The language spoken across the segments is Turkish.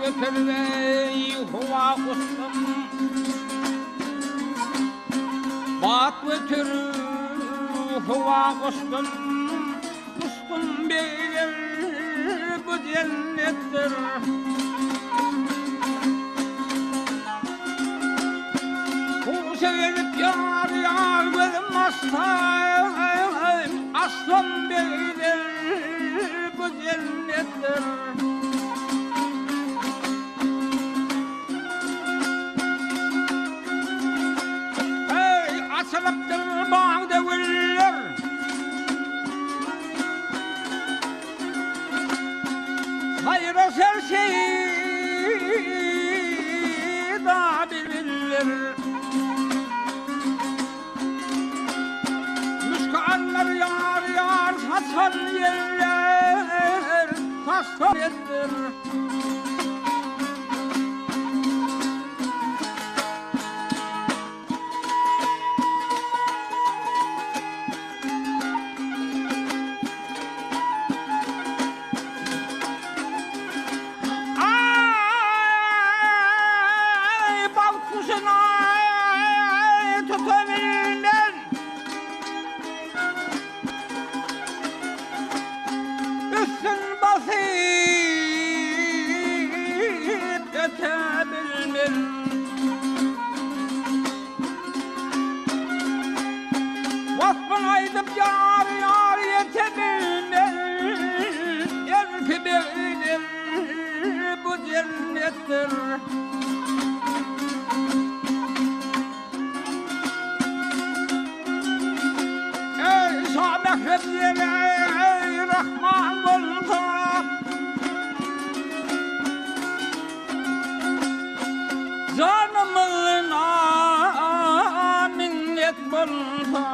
götürmeyi huva kustum. Bat götürü huva kustum. Kustum beyler bu cennettir. Bu sevilip yar yar benim aslan beyler bu cennettir. Asılıptır bağda güller, hayra her şeyi da bilirler. Müskaller yar yar saçan yerler, taslar ettir. Vasfın aydıp yar yar yetebilir, erkebilir bu cennettir. Ey Şah-ı ey Rahman olsa, canımın minnet olsa.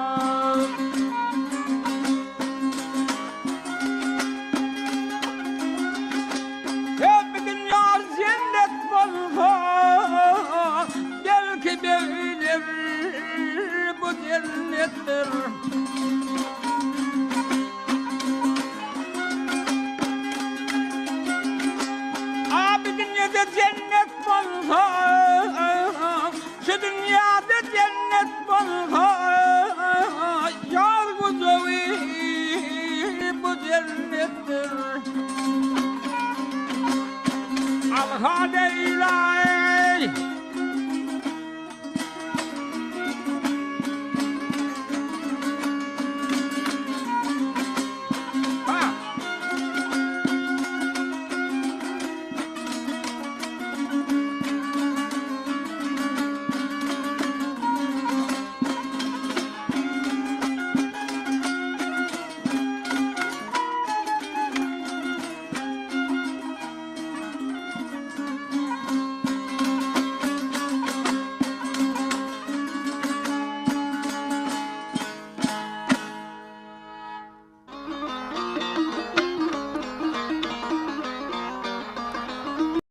Sevmedin yar cennet olsa, belki bilir bu cennettir. Abi dünyada cennet olsa, şu dünyada cennet olsa, yar kuzuvi bu cennettir. Al hadi